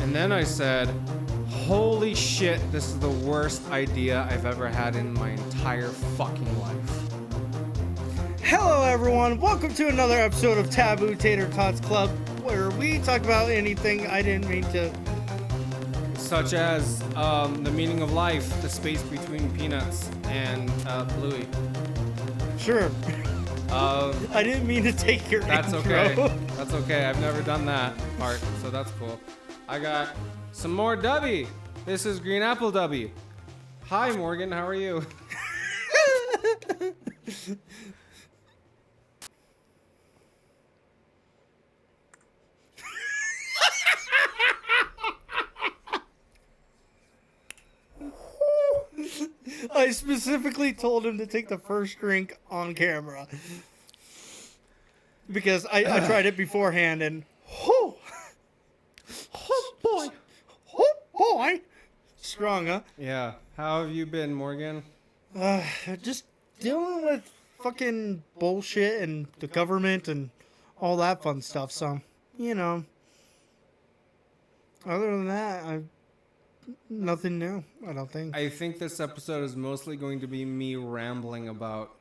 And then I said, holy shit, this is the worst idea I've ever had in my entire fucking life. Hello everyone, welcome to another episode of Taboo Tater Tots Club, where we talk about anything I didn't mean to. Such as the meaning of life, the space between peanuts and Bluey. Sure. I didn't mean to take your That's intro. okay. That's okay. I've never done that part, so that's cool. I got some more Dubby. This is Green Apple Dubby. Hi, Morgan. How are you? I specifically told him to take the first drink on camera. Because I tried it beforehand and... Oh boy. Oh boy. Strong, huh? Yeah. How have you been, Morgan? Just dealing with fucking bullshit and the government and all that fun stuff. So, you know. Other than that, nothing new, I don't think. I think this episode is mostly going to be me rambling about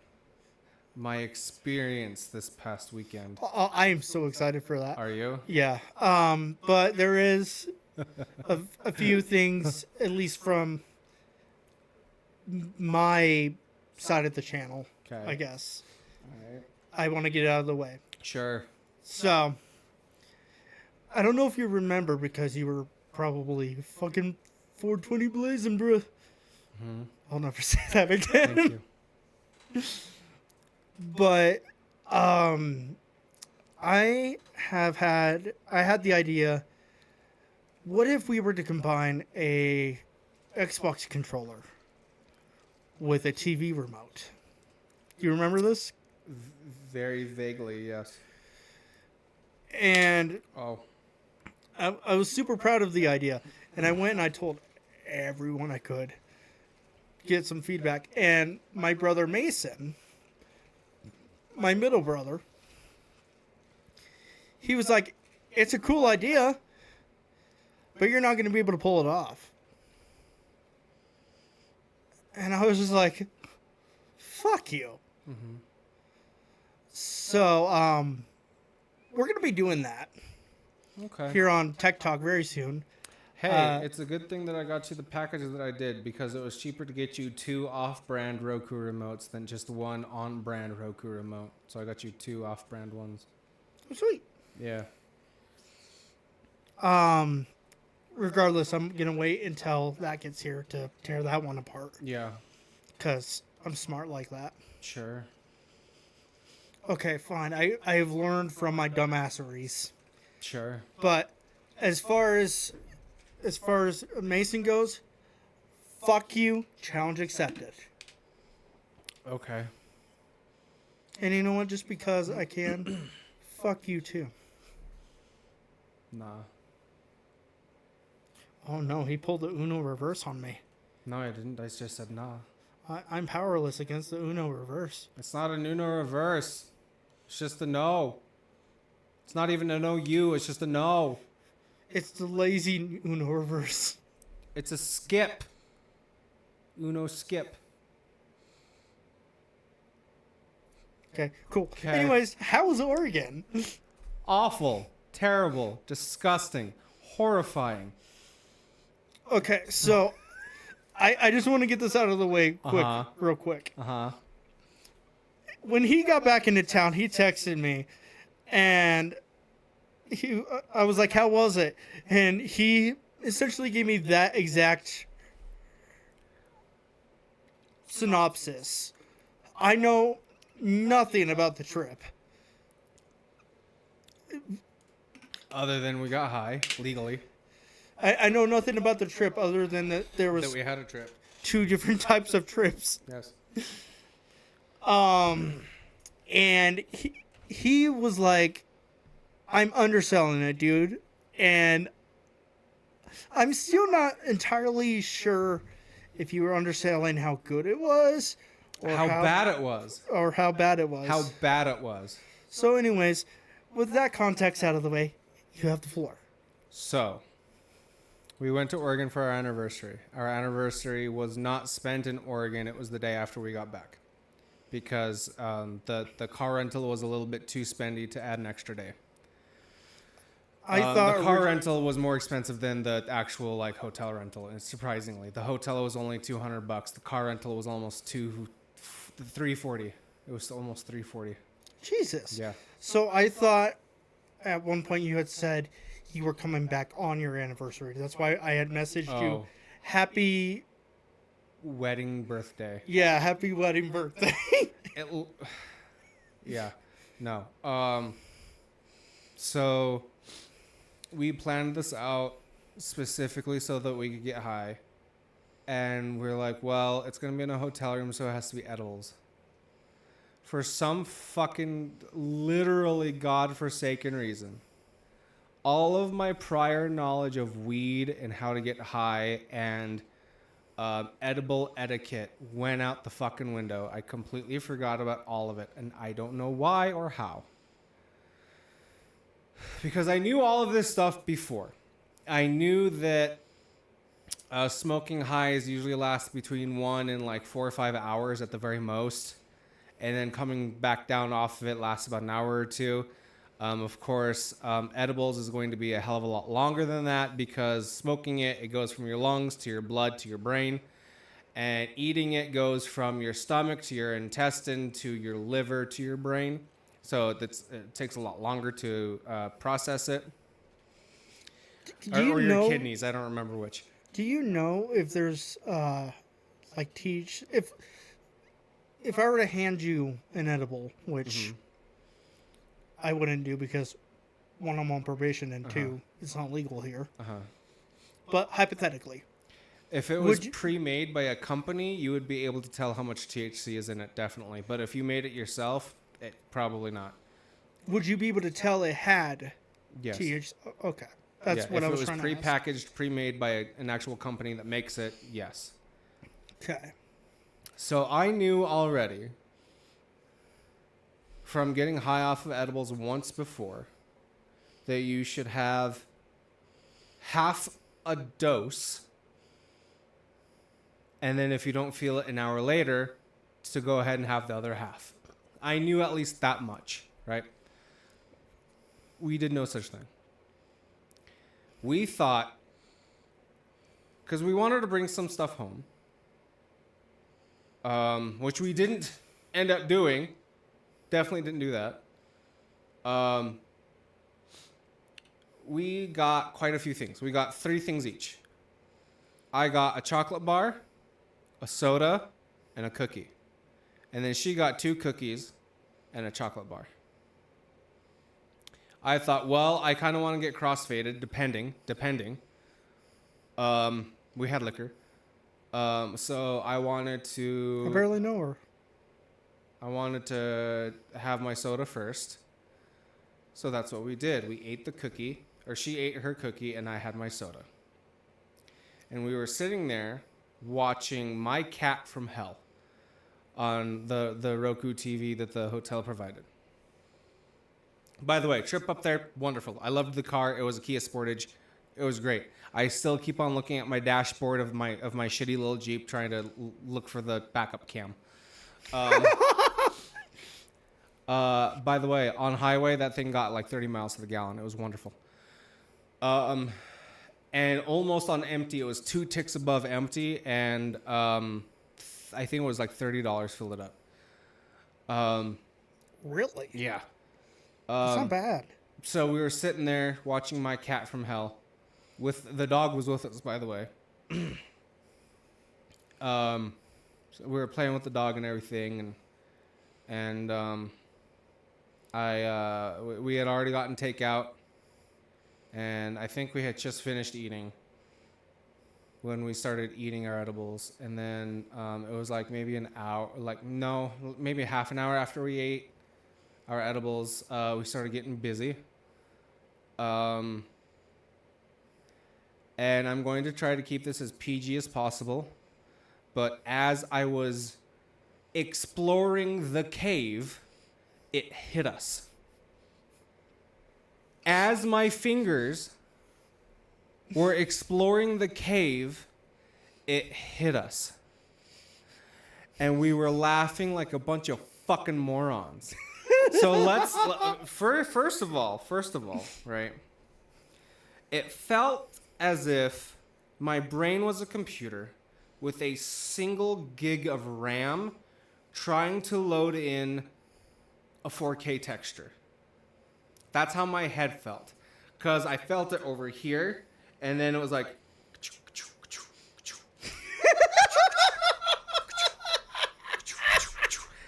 my experience this past weekend. I am so excited for that. Are you? Yeah. But there is a few things, at least from my side of the channel, Okay. I guess. All right. I want to get out of the way. Sure. So, I don't know if you remember because you were probably fucking 420 blazing, bruh. Mm-hmm. I'll never say that again. Thank you. But I had the idea, what if we were to combine a Xbox controller with a TV remote? Do you remember this? Very vaguely, yes. And Oh. I was super proud of the idea, and I went and I told everyone I could get some feedback. And my brother Mason, my middle brother, he was like, it's a cool idea, but you're not going to be able to pull it off. And I was just like, fuck you. Mm-hmm. So, we're going to be doing that Okay. here on Tech Talk very soon. Hey, it's a good thing that I got you the packages that I did because it was cheaper to get you 2 off-brand Roku remotes than just 1 on-brand Roku remote. So I got you 2 off-brand ones. Sweet. Yeah. Regardless, I'm going to wait until that gets here to tear that one apart. Yeah. Because I'm smart like that. Sure. Okay, fine. I've learned from my dumbasseries. Sure. But as far as Mason goes, fuck you, challenge accepted. Okay. And you know what? Just because I can, fuck you too. Nah. Oh no, he pulled the Uno reverse on me. No, I didn't. I just said nah. I'm powerless against the Uno reverse. It's not an Uno reverse. It's just a no. It's not even a no you. It's just a no. It's the lazy Uno reverse. It's a skip. Uno skip. Okay, cool. Okay. Anyways, how was Oregon? Awful. Terrible. Disgusting. Horrifying. Okay, so I just want to get this out of the way real quick. Uh-huh. When he got back into town, he texted me, and I was like, how was it? And he essentially gave me that exact synopsis. I know nothing about the trip. Other than we got high, legally. I know nothing about the trip other than that there was That we had a trip. 2 different types of trips. Yes. And he was like, I'm underselling it, dude. And I'm still not entirely sure if you were underselling how good it was. Or how bad it was. Or how bad it was. How bad it was. So anyways, with that context out of the way, you have the floor. So, We went to Oregon for our anniversary. Our anniversary was not spent in Oregon. It was the day after we got back. Because the car rental was a little bit too spendy to add an extra day. I thought the car rental was more expensive than the actual like hotel rental. And surprisingly, the hotel was only $200. The car rental was almost $340. It was almost $340. Jesus. Yeah. So I thought at one point you had said you were coming back on your anniversary. That's why I had messaged you happy wedding birthday. Yeah, happy wedding birthday. Yeah. No. So we planned this out specifically so that we could get high. And we're like, well, it's going to be in a hotel room, so it has to be edibles. For some fucking literally godforsaken reason, all of my prior knowledge of weed and how to get high and edible etiquette went out the fucking window. I completely forgot about all of it, and I don't know why or how. Because I knew all of this stuff before. I knew that smoking highs usually last between 1 and like 4 or 5 hours at the very most. And then coming back down off of it lasts about an hour or two. Of course, edibles is going to be a hell of a lot longer than that because smoking it goes from your lungs to your blood to your brain. And eating it goes from your stomach to your intestine to your liver to your brain. So it takes a lot longer to process it. Or your kidneys. I don't remember which. Do you know if there's if I were to hand you an edible, which I wouldn't do because one, I'm on probation, and two, it's not legal here. But hypothetically, if it was pre-made by a company, you would be able to tell how much THC is in it, definitely. But if you made it yourself, probably not. Would you be able to tell it had THC? Okay. That's what I was trying to ask. If it was pre-packaged, pre-made by an actual company that makes it, yes. Okay. So I knew already from getting high off of edibles once before that you should have half a dose, and then if you don't feel it an hour later, to go ahead and have the other half. I knew at least that much, right? We did no such thing. We thought, because we wanted to bring some stuff home, which we didn't end up doing. Definitely didn't do that. We got quite a few things. We got 3 things each. I got a chocolate bar, a soda, and a cookie. And then she got 2 cookies and a chocolate bar. I thought, well, I kind of want to get crossfaded, depending. We had liquor. So I wanted to... I barely know her. I wanted to have my soda first. So that's what we did. We ate the cookie, or she ate her cookie, and I had my soda. And we were sitting there watching My Cat from Hell on the Roku TV that the hotel provided. By the way, trip up there, wonderful. I loved the car. It was a Kia Sportage. It was great. I still keep on looking at my dashboard of my shitty little Jeep, trying to look for the backup cam. By the way, on highway, that thing got like 30 miles to the gallon. It was wonderful. And almost on empty, it was 2 ticks above empty, and I think it was like $30 filled it up. Really? Yeah. It's not bad. So we were sitting there watching My Cat from Hell. The dog was with us, by the way. So we were playing with the dog and everything, and we had already gotten takeout, and I think we had just finished eating when we started eating our edibles, and then it was like maybe an hour, maybe half an hour after we ate our edibles, we started getting busy. And I'm going to try to keep this as PG as possible. But as I was exploring the cave, it hit us. As my fingers we're exploring the cave, it hit us. And we were laughing like a bunch of fucking morons. So first of all, right? It felt as if my brain was a computer with a single gig of RAM trying to load in a 4K texture. That's how my head felt. Because I felt it over here, and then it was like...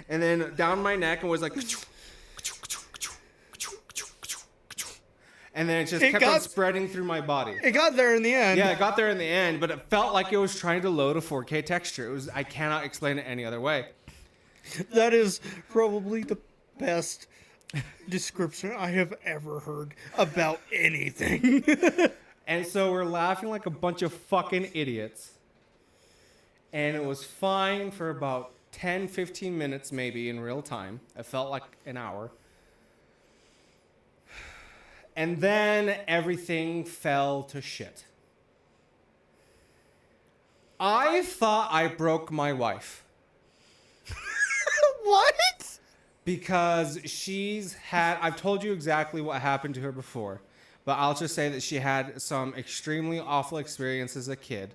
and then down my neck, and was like... and then it just kept on spreading through my body. It got there in the end. Yeah, it got there in the end, but it felt like it was trying to load a 4K texture. I cannot explain it any other way. That is probably the best description I have ever heard about anything. And so we're laughing like a bunch of fucking idiots. And it was fine for about 10, 15 minutes maybe in real time. It felt like an hour. And then everything fell to shit. I thought I broke my wife. What? Because I've told you exactly what happened to her before, but I'll just say that she had some extremely awful experience as a kid.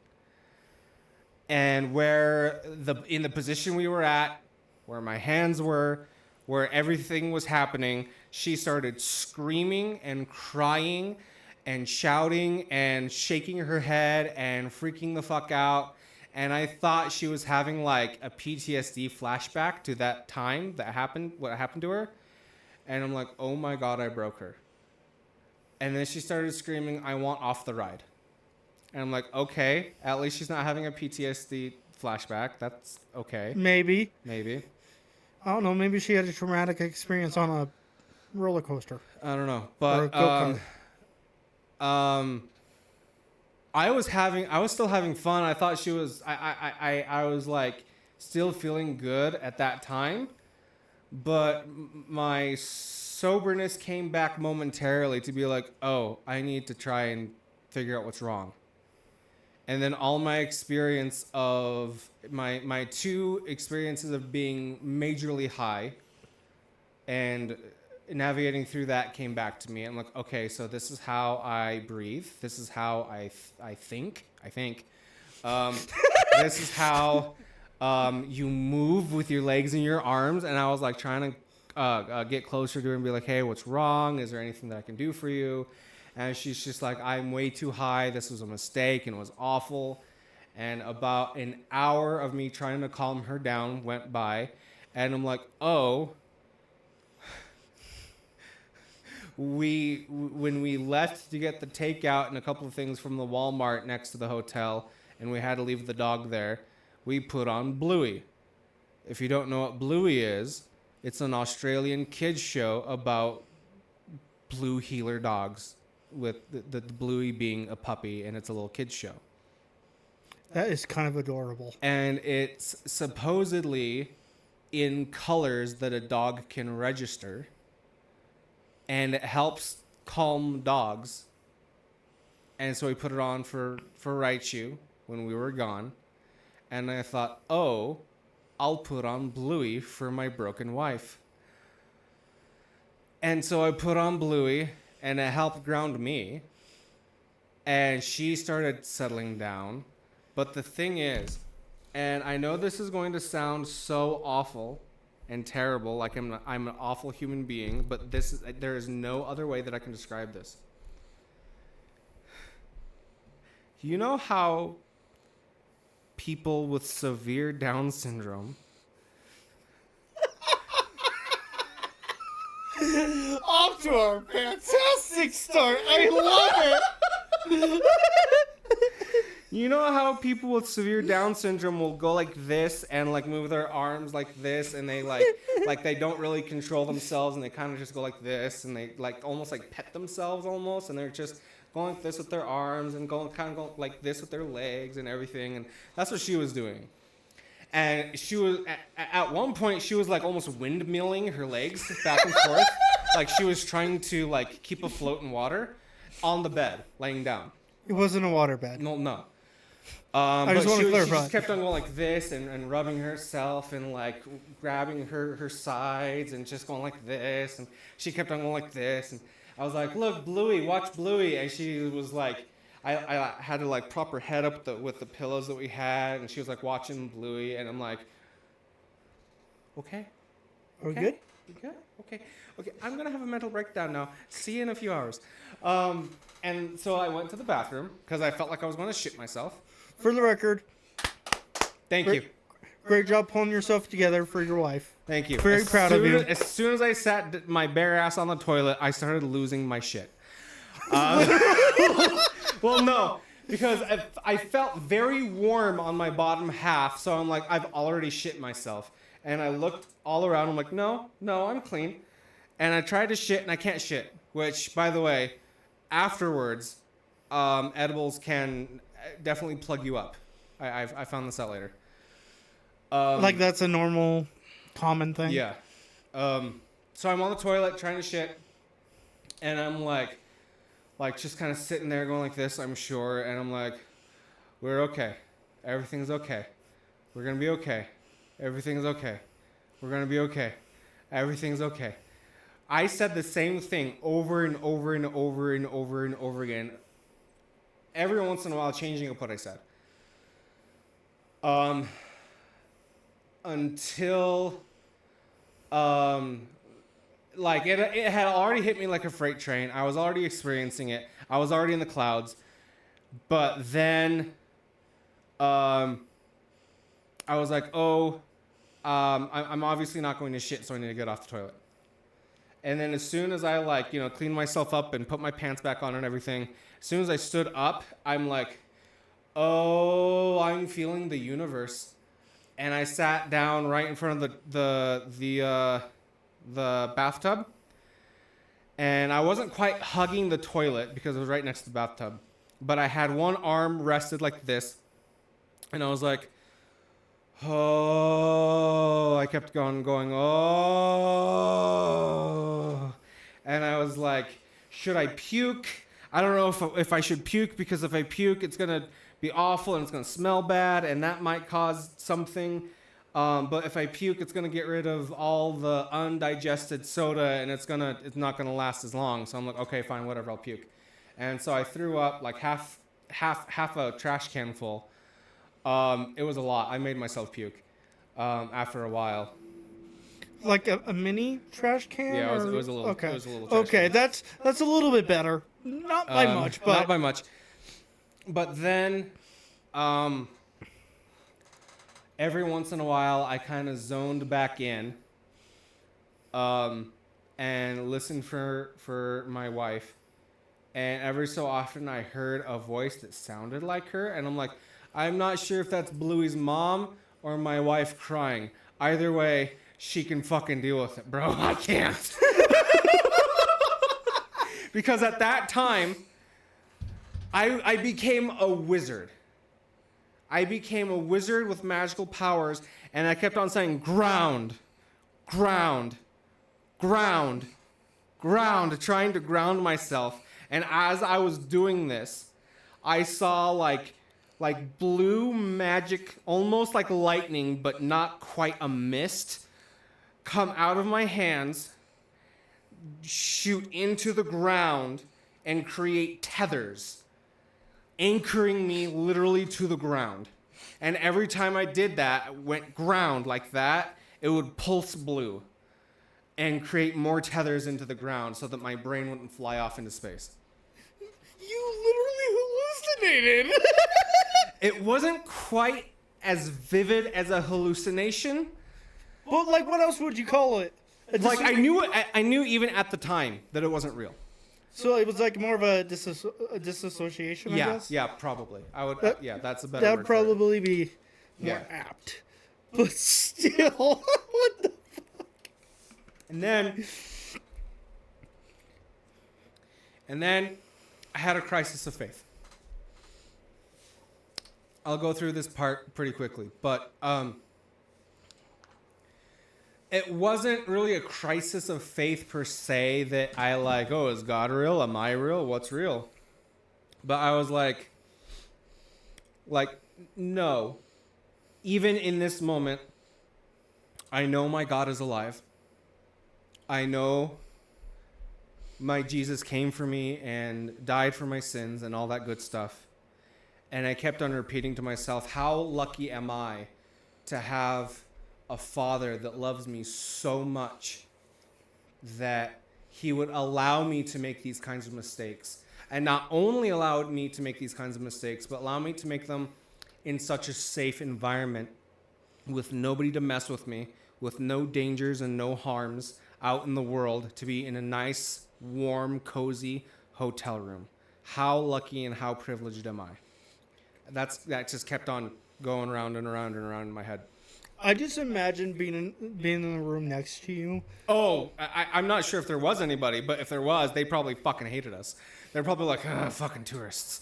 And in the position we were at, where my hands were, where everything was happening, she started screaming and crying and shouting and shaking her head and freaking the fuck out. And I thought she was having like a PTSD flashback to that time what happened to her. And I'm like, oh my God, I broke her. And then she started screaming, I want off the ride. And I'm like, okay, at least she's not having a PTSD flashback. That's okay. Maybe. I don't know. Maybe she had a traumatic experience on a roller coaster. I don't know. But I was still having fun. I thought she was, I was like still feeling good at that time, but my soberness came back momentarily to be like, oh, I need to try and figure out what's wrong. And then all my experience of my two experiences of being majorly high and navigating through that came back to me. I'm like, okay, so this is how I breathe. This is how I think. This is how you move with your legs and your arms. And I was like trying to get closer to her and be like, hey, what's wrong? Is there anything that I can do for you? And she's just like, I'm way too high. This was a mistake and it was awful. And about an hour of me trying to calm her down went by. And I'm like, oh, when we left to get the takeout and a couple of things from the Walmart next to the hotel, and we had to leave the dog there, we put on Bluey. If you don't know what Bluey is, it's an Australian kids show about blue heeler dogs, with the Bluey being a puppy, and it's a little kids show. That is kind of adorable. And it's supposedly in colors that a dog can register. And it helps calm dogs. And so we put it on for Raichu when we were gone. And I thought, oh, I'll put on Bluey for my broken wife. And so I put on Bluey, and it helped ground me. And she started settling down. But the thing is, and I know this is going to sound so awful and terrible, like I'm an awful human being, but there is no other way that I can describe this. You know how people with severe Down syndrome off to our fantastic start. I love it. You know how people with severe Down syndrome will go like this and like move their arms like this, and they like they don't really control themselves, and they kind of just go like this, and they like almost like pet themselves almost, and they're just going like this with their arms and going like this with their legs and everything. And that's what she was doing. And she was at one point she was like almost windmilling her legs back and forth, like she was trying to like keep afloat in water on the bed, laying down. It wasn't a waterbed. No. I just but want to she clarify. just kept on going like this and rubbing herself and like grabbing her sides and just going like this. And she kept on going like this. And I was like, look, Bluey, watch Bluey. And she was like, I had to like prop her head up with the pillows that we had. And she was like watching Bluey. And I'm like, okay. Are we Okay. good? You good? Okay. Okay. I'm going to have a mental breakdown now. See you in a few hours. And so I went to the bathroom because I felt like I was going to shit myself. For the record, Thank Great. you. great job pulling yourself together for your wife. Thank you. Very proud of you. As soon as I sat my bare ass on the toilet, I started losing my shit. Well, no, because I felt very warm on my bottom half, so I'm like, I've already shit myself. And I looked all around. I'm like, no, I'm clean. And I tried to shit, and I can't shit. Which, by the way, afterwards, edibles can definitely plug you up. I found this out later. Like that's a normal, common thing. Yeah. So I'm on the toilet trying to shit, and I'm like just kind of sitting there going like this, I'm sure, and I'm like, we're okay. Everything's okay. We're going to be okay. Everything's okay. We're going to be okay. Everything's okay. I said the same thing over and over and over and over and over again, every once in a while changing up what I said. Until like it had already hit me like a freight train. I was already experiencing it. I was already in the clouds. But then I was like, I'm obviously not going to shit, so I need to get off the toilet. And then as soon as I cleaned myself up and put my pants back on and everything, as soon as I stood up, I'm like, oh, I'm feeling the universe. And I sat down right in front of the bathtub. And I wasn't quite hugging the toilet because it was right next to the bathtub. But I had one arm rested like this. And I was like, oh, I kept going, oh. And I was like, should I puke? I don't know if I should puke, because if I puke, it's going to be awful and it's going to smell bad and that might cause something. But if I puke, it's going to get rid of all the undigested soda and it's not going to last as long. So I'm like, okay, fine, whatever, I'll puke. And so I threw up like half a trash can full. It was a lot. I made myself puke after a while. Like a mini trash can? Yeah, it was a little. Okay. It was a little trash Okay, can. that's a little bit better. Not by much, but not by much. But then, every once in a while, I kind of zoned back in, and listened for my wife, and every so often I heard a voice that sounded like her, and I'm like, I'm not sure if that's Bluey's mom or my wife crying. Either way, she can fucking deal with it, bro. I can't. Because at that time, I became a wizard. I became a wizard with magical powers, and I kept on saying, ground, ground, ground, ground, trying to ground myself. And as I was doing this, I saw like blue magic, almost like lightning, but not quite a mist, come out of my hands, shoot into the ground, and create tethers, anchoring me literally to the ground. And every time I did that, went ground like that, it would pulse blue and create more tethers into the ground so that my brain wouldn't fly off into space. you literally hallucinated. It wasn't quite as vivid as a hallucination. But like, what else would you call it? Like I knew even at the time that it wasn't real. So it was like more of a disassociation, I guess? Yeah, probably. I would. Yeah, that's a better. That word would for it. probably be more Yeah. apt. But still, what the? And then I had a crisis of faith. I'll go through this part pretty quickly, but it wasn't really a crisis of faith per se that I like, oh, is God real? Am I real? What's real? But I was like, no. Even in this moment, I know my God is alive. I know my Jesus came for me and died for my sins and all that good stuff. And I kept on repeating to myself, how lucky am I to have a father that loves me so much that he would allow me to make these kinds of mistakes. And not only allow me to make these kinds of mistakes, but allow me to make them in such a safe environment with nobody to mess with me, with no dangers and no harms out in the world, to be in a nice, warm, cozy hotel room. How lucky and how privileged am I? That just kept on going around and around and around in my head. I just imagine being in the room next to you. Oh, I'm not sure if there was anybody, but if there was, they probably fucking hated us. They're probably like, fucking tourists.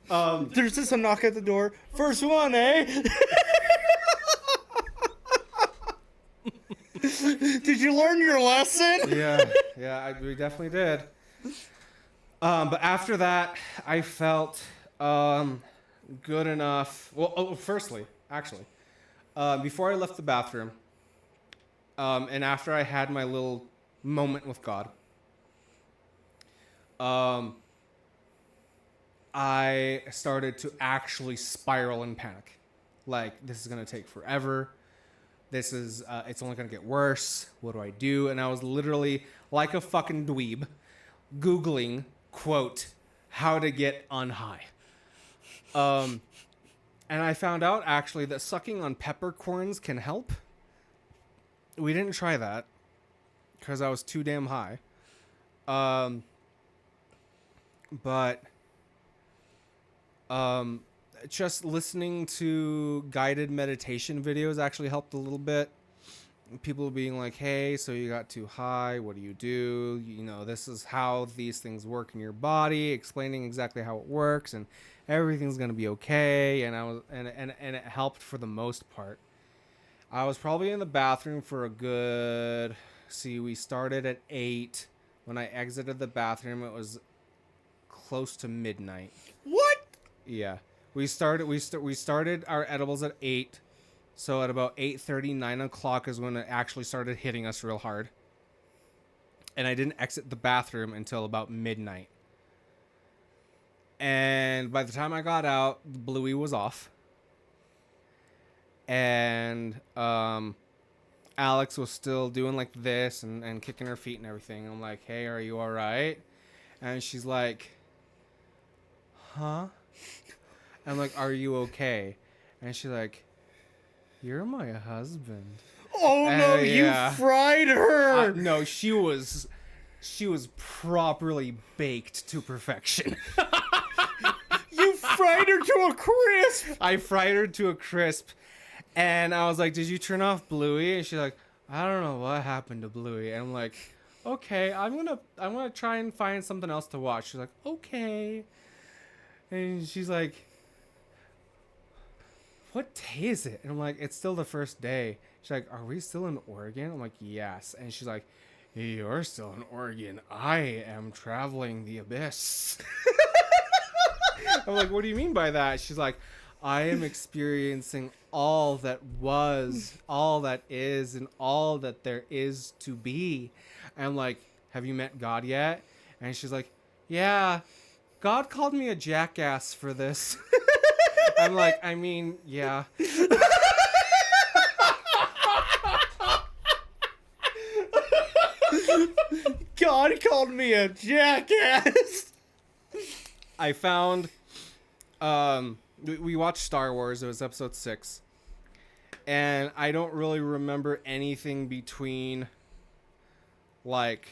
There's just a knock at the door. First one, eh? Did you learn your lesson? Yeah, we definitely did. But after that, I felt good enough. Well, firstly, actually, before I left the bathroom, and after I had my little moment with God, I started to actually spiral in panic. Like, this is going to take forever. This is, it's only going to get worse. What do I do? And I was literally, like a fucking dweeb, Googling, quote, how to get on high. And I found out, actually, that sucking on peppercorns can help. We didn't try that, because I was too damn high. But just listening to guided meditation videos actually helped a little bit. People being like, hey, so you got too high, what do? You know, this is how these things work in your body, explaining exactly how it works, and everything's gonna be okay. And I was and it helped for the most part. I was probably in the bathroom for a good, we started at 8. When I exited the bathroom, it was close to midnight. What? Yeah. We started our edibles at 8. So at about 8:30, 9 o'clock is when it actually started hitting us real hard. And I didn't exit the bathroom until about midnight. And by the time I got out, the Bluey was off. And Alex was still doing like this and kicking her feet and everything. I'm like, hey, are you all right? And she's like, huh? I'm like, are you okay? And she's like, you're my husband. Oh no, yeah. You fried her. No, she was properly baked to perfection. You fried her to a crisp. I fried her to a crisp. And I was like, did you turn off Bluey? And she's like, I don't know what happened to Bluey. And I'm like, okay, I'm gonna try and find something else to watch. She's like, okay. And she's like, what day is it? And I'm like, it's still the first day. She's like, are we still in Oregon? I'm like, yes. And she's like, you're still in Oregon. I am traveling the abyss. I'm like, what do you mean by that? She's like, I am experiencing all that was, all that is, and all that there is to be. And I'm like, have you met God yet? And she's like, yeah, God called me a jackass for this. I'm like, I mean, yeah. God called me a jackass. I found, we watched Star Wars. It was episode 6. And I don't really remember anything between, like...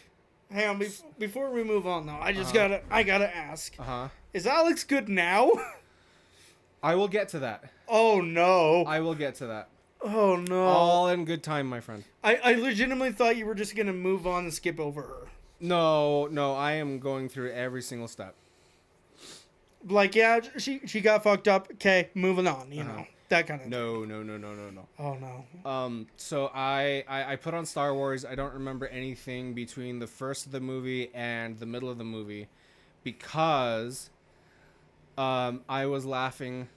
Hang on, before we move on though, I gotta ask. Uh-huh. Is Alex good now? I will get to that. Oh no. I will get to that. Oh no. All in good time, my friend. I legitimately thought you were just gonna move on and skip over her. No, I am going through every single step. Like, yeah, she got fucked up. Okay, moving on, you know. that kind of. No. Oh no. So I put on Star Wars. I don't remember anything between the first of the movie and the middle of the movie, because I was laughing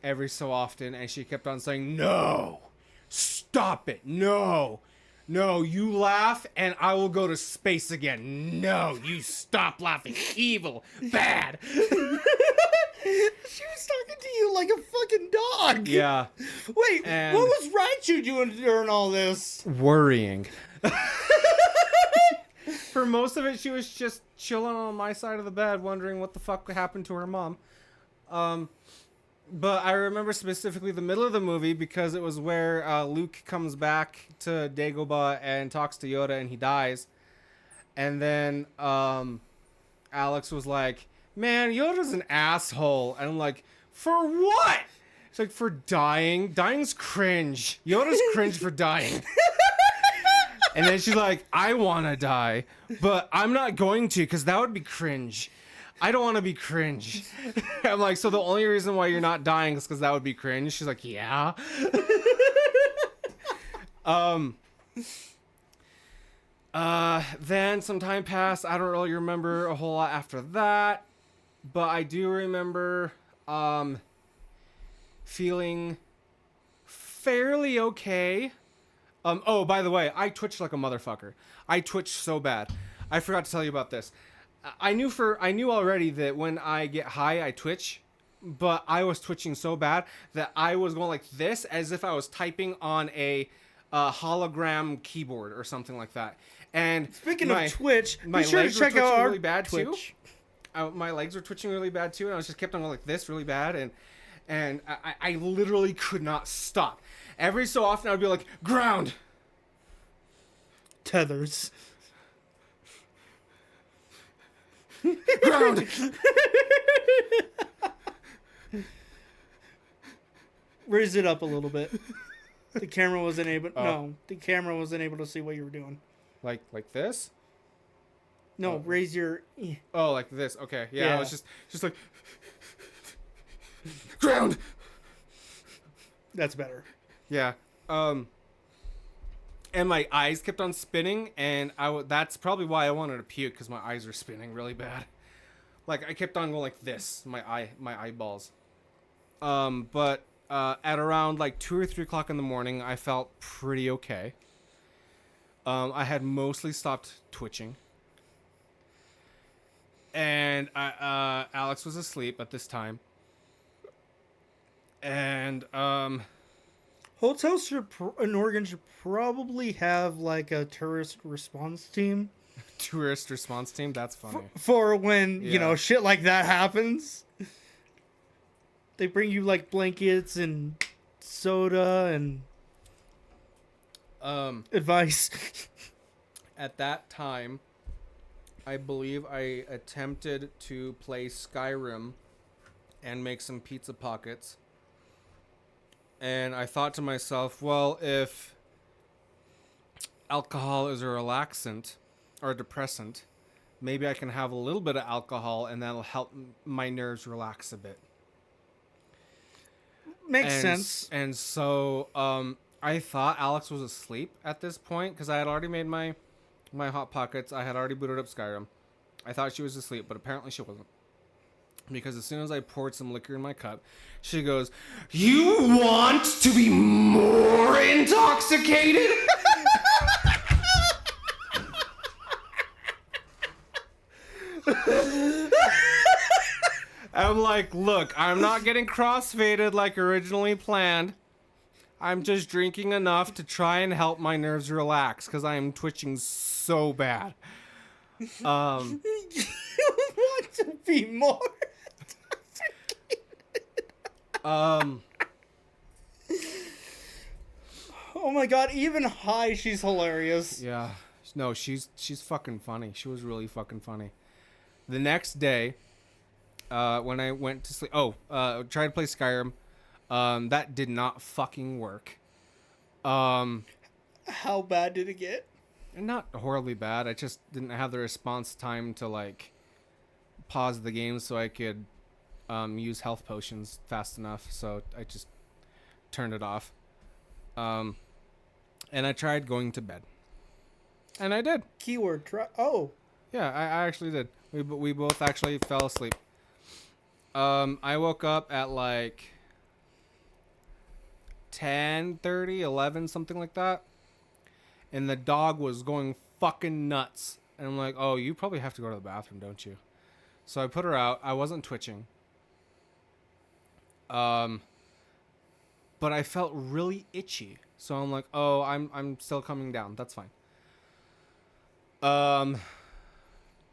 every so often, and she kept on saying, "No, stop it, no, you laugh, and I will go to space again. No, you stop laughing, evil, bad." She was talking to you like a fucking dog. Yeah. Wait, And what was Raichu doing during all this? worrying. For most of it, she was just chilling on my side of the bed, wondering what the fuck happened to her mom. But I remember specifically the middle of the movie, because it was where Luke comes back to Dagobah and talks to Yoda, and he dies. And then Alex was like, "Man, Yoda's an asshole." And I'm like, "For what?" It's like, "For dying. Dying's cringe. Yoda's cringe for dying." And then she's like, "I want to die, but I'm not going to, because that would be cringe. I don't want to be cringe." I'm like, "So the only reason why you're not dying is because that would be cringe?" She's like, "Yeah." Then some time passed. I don't really remember a whole lot after that, but I do remember feeling fairly okay. Oh, by the way, I twitched like a motherfucker. I twitched so bad. I forgot to tell you about this. I knew already that when I get high, I twitch, but I was twitching so bad that I was going like this, as if I was typing on a hologram keyboard or something like that. And Speaking of Twitch, my be sure to legs were check out twitching our really bad Twitch. too. My legs were twitching really bad too, and I was just kept on going like this really bad, and I literally could not stop. Every so often I would be like, "Ground." Tethers. Ground. Raise it up a little bit. The camera wasn't able. Oh. No, the camera wasn't able to see what you were doing. Like this? No, Oh. raise your. Oh, like this. Okay. Yeah, Yeah. I was just like, "Ground." That's better. Yeah. And my eyes kept on spinning, and that's probably why I wanted to puke, because my eyes were spinning really bad. Like, I kept on going like this, my eyeballs. But at around like 2 or 3 o'clock in the morning, I felt pretty okay. I had mostly stopped twitching. And Alex was asleep at this time. And Hotels in Oregon should probably have like a tourist response team tourist response team. That's funny. for when you know Yeah. shit like that happens. They bring you like blankets and soda and advice. At that time, I believe I attempted to play Skyrim and make some pizza pockets. And I thought to myself, well, if alcohol is a relaxant or a depressant, maybe I can have a little bit of alcohol and that'll help my nerves relax a bit. Makes sense. And so I thought Alex was asleep at this point, because I had already made my Hot Pockets. I had already booted up Skyrim. I thought she was asleep, but apparently she wasn't. Because as soon as I poured some liquor in my cup, she goes, "You want to be more intoxicated?" I'm like, "Look, I'm not getting crossfaded like originally planned. I'm just drinking enough to try and help my nerves relax, because I am twitching so bad." You want to be more. Oh my god, even high, she's hilarious. Yeah. No, she's fucking funny. She was really fucking funny. The next day, when I went to sleep, tried to play Skyrim. That did not fucking work. How bad did it get? Not horribly bad. I just didn't have the response time to like pause the game so I could use health potions fast enough. So I just turned it off. And I tried going to bed. And I did. Keyword try. Oh. Yeah, I actually did. We both actually fell asleep. I woke up at like 10:30, 11, something like that. And the dog was going fucking nuts. And I'm like, oh, you probably have to go to the bathroom, don't you? So I put her out. I wasn't twitching. But I felt really itchy. So I'm like, oh, I'm still coming down. That's fine.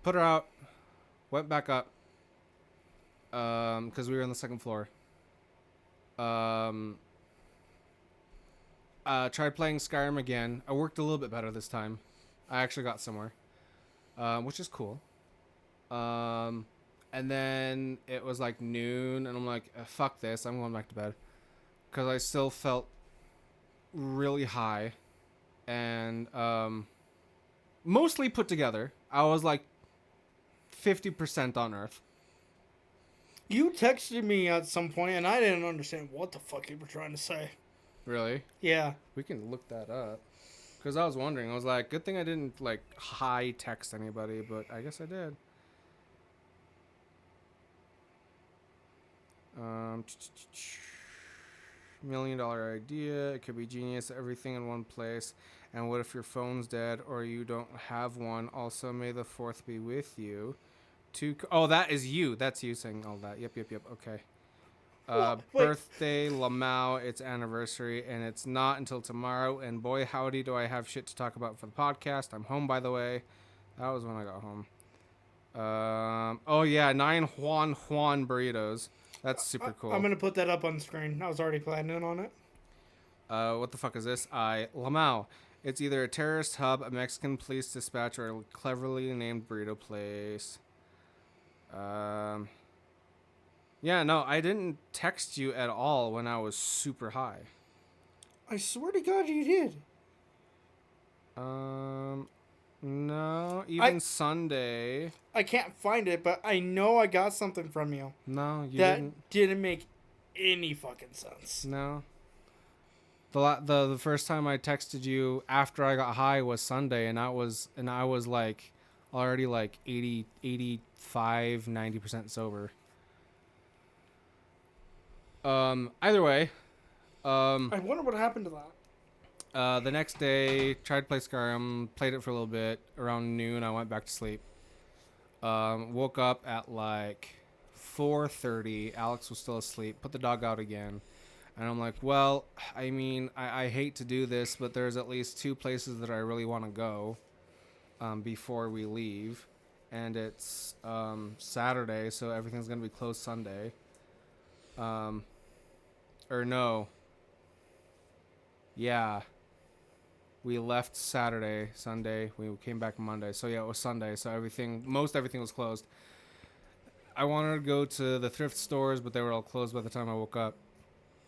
Put her out. Went back up. Because we were on the second floor. Tried playing Skyrim again. I worked a little bit better this time. I actually got somewhere, which is cool. And then it was like noon, and I'm like, fuck this. I'm going back to bed. Because I still felt really high. And mostly put together. I was like 50% on Earth. You texted me at some point, and I didn't understand what the fuck you were trying to say. Really? Yeah. We can look that up. Because I was wondering. I was like, good thing I didn't, like, high text anybody, but I guess I did. $1 million idea. It could be genius. Everything in one place. And what if your phone's dead or you don't have one? Also, may the fourth be with you. Oh, that is you. That's you saying all that. Yep. Okay. Birthday, Lamau, it's anniversary, and it's not until tomorrow. And boy, howdy, do I have shit to talk about for the podcast. I'm home, by the way. That was when I got home. Oh yeah, 9 Juan burritos. That's super cool. I'm gonna put that up on the screen. I was already planning on it. What the fuck is this? Lamau. It's either a terrorist hub, a Mexican police dispatch, or a cleverly named burrito place. Yeah, no, I didn't text you at all when I was super high. I swear to God you did. No, even Sunday. I can't find it, but I know I got something from you. No, you that didn't. Didn't make any fucking sense. No. The first time I texted you after I got high was Sunday, and I was like already like 80, 85, 90% sober. Either way, I wonder what happened to that. the next day, tried to play Skyrim, played it for a little bit. Around noon, I went back to sleep. Woke up at like 4:30. Alex was still asleep. Put the dog out again. And I'm like, well, I mean, I hate to do this, but there's at least 2 places that I really want to go before we leave. And it's Saturday, so everything's going to be closed Sunday. Or no. Yeah. We left Saturday, Sunday. We came back Monday. So yeah, it was Sunday. So most everything was closed. I wanted to go to the thrift stores, but they were all closed by the time I woke up.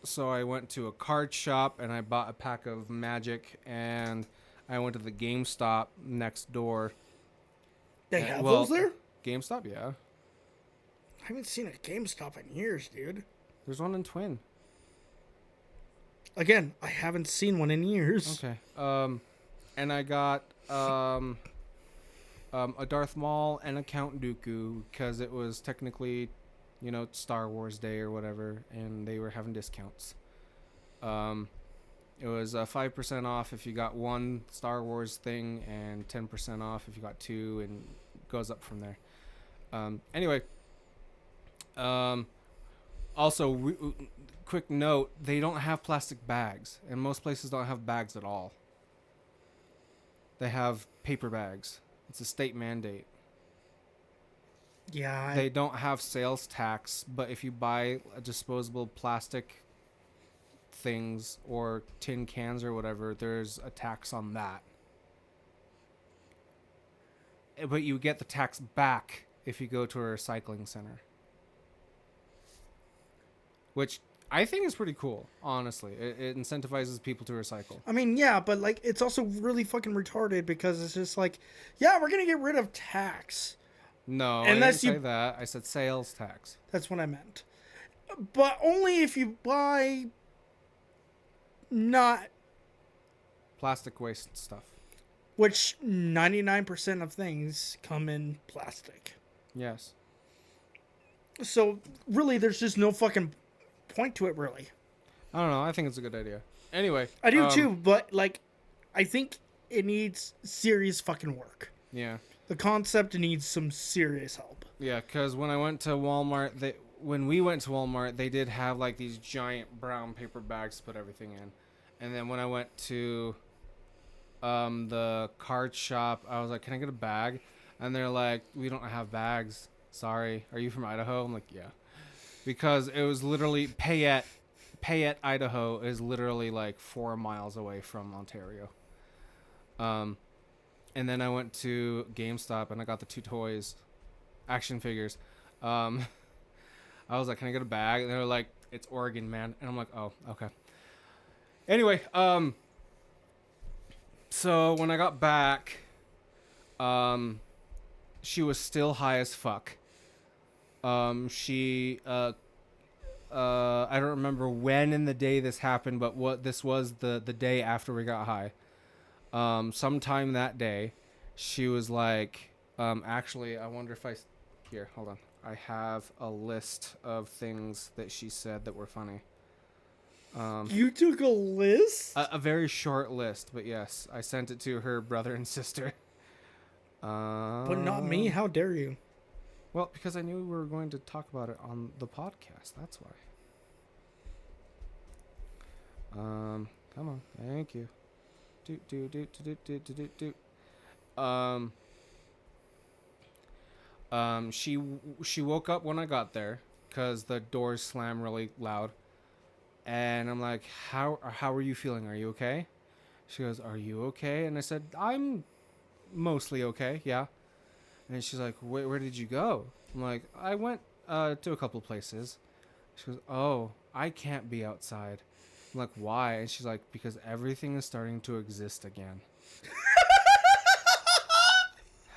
So I went to a card shop and I bought a pack of Magic, and I went to the GameStop next door. They have those there? GameStop, yeah. I haven't seen a GameStop in years, dude. There's one in Twin. Again, I haven't seen one in years. Okay. And I got a Darth Maul and a Count Dooku because it was technically, Star Wars Day or whatever, and they were having discounts. It was 5% off if you got 1 Star Wars thing, and 10% off if you got 2, and it goes up from there. Anyway. Also, quick note, they don't have plastic bags, and most places don't have bags at all. They have paper bags. It's a state mandate. Yeah. They don't have sales tax, but if you buy a disposable plastic things or tin cans or whatever, there's a tax on that. But you get the tax back if you go to a recycling center. Which I think is pretty cool, honestly. It incentivizes people to recycle. I mean, yeah, but like it's also really fucking retarded because it's just like, yeah, we're going to get rid of tax. No, I didn't say that. I said sales tax. That's what I meant. But only if you buy not, Plastic waste stuff. which 99% of things come in plastic. Yes. So really, there's just no fucking point to it, really. I don't know. I think it's a good idea. Anyway. I do too, but like, I think it needs serious fucking work. Yeah. The concept needs some serious help. Yeah, because when I went to Walmart, when we went to Walmart, they did have like these giant brown paper bags to put everything in. And then when I went to the card shop, I was like, "Can I get a bag?" And they're like, "We don't have bags. Sorry. Are you from Idaho?" I'm like, "Yeah." Because it was literally Payette, Idaho is literally like 4 miles away from Ontario. And then I went to GameStop and I got the 2 toys, action figures. I was like, "Can I get a bag?" And they were like, "It's Oregon, man." And I'm like, "Oh, okay." Anyway, so when I got back, she was still high as fuck. I don't remember when in the day this happened, but this was the day after we got high. Sometime that day, she was like, actually, I wonder if here, hold on. I have a list of things that she said that were funny. You took a list? A very short list, but yes, I sent it to her brother and sister. But not me. How dare you? Well, because I knew we were going to talk about it on the podcast. That's why. Come on. Thank you. She woke up when I got there because the doors slammed really loud. And I'm like, how are you feeling? Are you okay? She goes, "Are you okay?" And I said, "I'm mostly okay, yeah." And she's like, where did you go? I'm like, "I went to a couple places." She goes, "Oh, I can't be outside." I'm like, "Why?" And she's like, "Because everything is starting to exist again."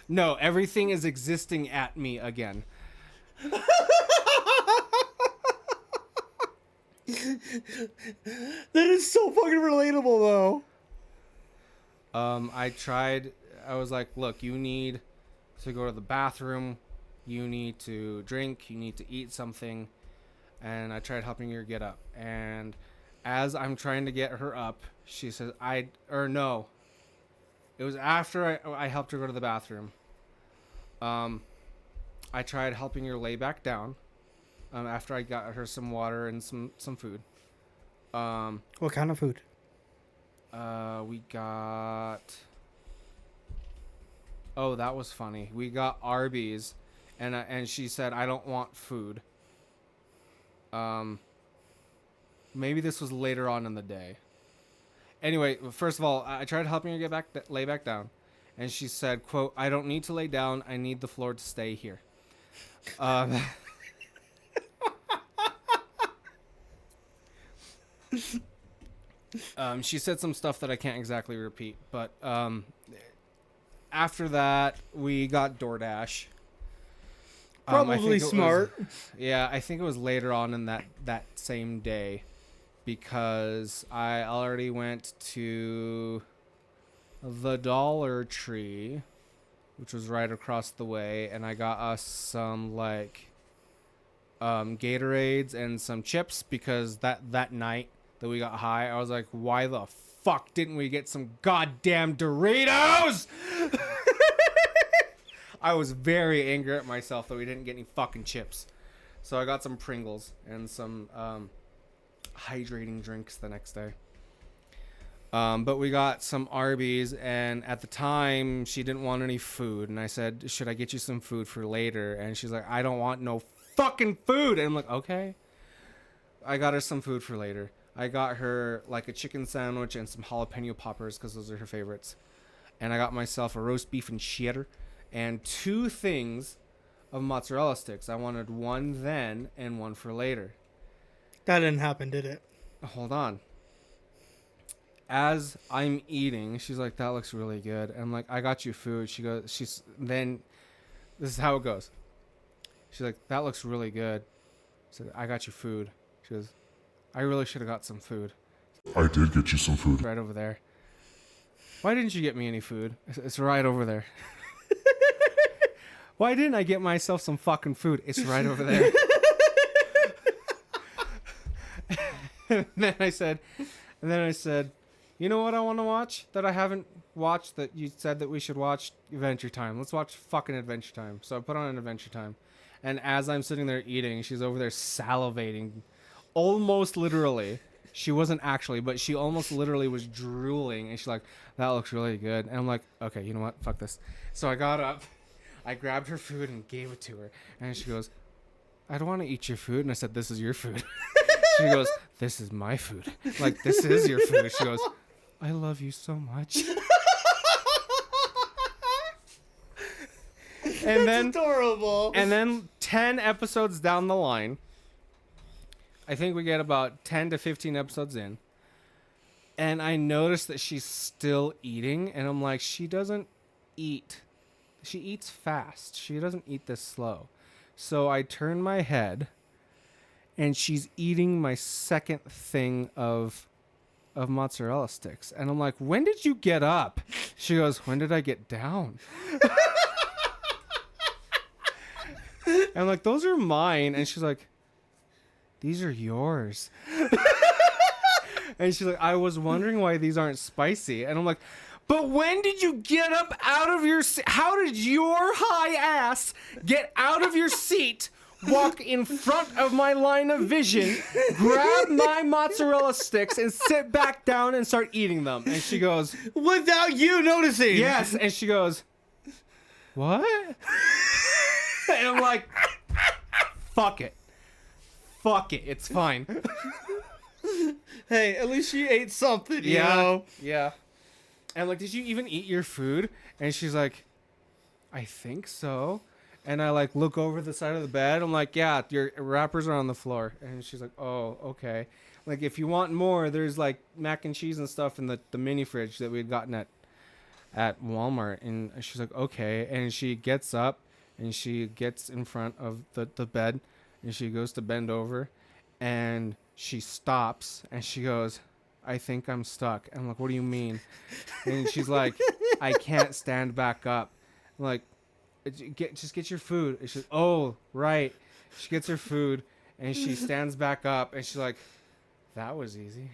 No, everything is existing at me again. That is so fucking relatable, though. I was like, "Look, you need to go to the bathroom. You need to drink. You need to eat something." And I tried helping her get up. And as I'm trying to get her up, she says, no. It was after I helped her go to the bathroom. I tried helping her lay back down. After I got her some water and some food. What kind of food? We got... Oh, that was funny. We got Arby's, and she said, "I don't want food." Maybe this was later on in the day. Anyway, first of all, I tried helping her lay back down, and she said, quote, "I don't need to lay down. I need the floor to stay here." She said some stuff that I can't exactly repeat, but after that, we got DoorDash. Probably smart. I think it was later on in that same day, because I already went to the Dollar Tree, which was right across the way, and I got us some like Gatorades and some chips, because that night that we got high, I was like, "Why the fuck didn't we get some goddamn Doritos?" I was very angry at myself that we didn't get any fucking chips. So I got some Pringles and some hydrating drinks the next day. But we got some Arby's, and at the time, she didn't want any food. And I said, "Should I get you some food for later?" And she's like, "I don't want no fucking food." And I'm like, "Okay." I got her some food for later. I got her like a chicken sandwich and some jalapeno poppers, because those are her favorites. And I got myself a roast beef and cheddar and 2 things of mozzarella sticks. I wanted one then and one for later. That didn't happen, did it? Hold on. As I'm eating, she's like, "That looks really good." And I'm like, "I got you food." Then this is how it goes. She's like, "That looks really good." I said, "I got you food." She goes, "I really should have got some food." I did get you some food. Right over there. Why didn't you get me any food? It's right over there. Why didn't I get myself some fucking food? It's right over there. And then I said, you know what I want to watch that I haven't watched that you said that we should watch? Adventure Time. Let's watch fucking Adventure Time. So I put on an Adventure Time. And as I'm sitting there eating, she's over there salivating. Almost literally. She wasn't actually, but she almost literally was drooling. And she's like, that looks really good. And I'm like, okay, you know what? Fuck this. So I got up. I grabbed her food and gave it to her. And she goes, I don't want to eat your food. And I said, this is your food. She goes, this is my food. Like, this is your food. She goes, I love you so much. And then adorable. And then 10 episodes down the line, I think we get about 10 to 15 episodes in, and I noticed that she's still eating, and I'm like, she doesn't eat. She eats fast. She doesn't eat this slow. So I turn my head, and she's eating my second thing of mozzarella sticks. And I'm like, when did you get up? She goes, when did I get down? And I'm like, those are mine. And she's like, these are yours. And she's like, I was wondering why these aren't spicy. And I'm like, but when did you get up out of your seat? How did your high ass get out of your seat, walk in front of my line of vision, grab my mozzarella sticks, and sit back down and start eating them? And she goes, without you noticing. yes. And she goes, what? And I'm like, fuck it. Fuck it. It's fine. Hey, at least she ate something, you know? Yeah. And I'm like, did you even eat your food? And she's like, I think so. And I like look over the side of the bed. I'm like, yeah, your wrappers are on the floor. And she's like, oh, okay. Like, if you want more, there's like mac and cheese and stuff in the mini fridge that we'd gotten at Walmart. And she's like, okay. And she gets up and she gets in front of the bed and she goes to bend over and she stops and she goes, I think I'm stuck. And I'm like, what do you mean? And she's like, I can't stand back up. I'm like, just get your food. And she's, oh, right. She gets her food and she stands back up and she's like, that was easy.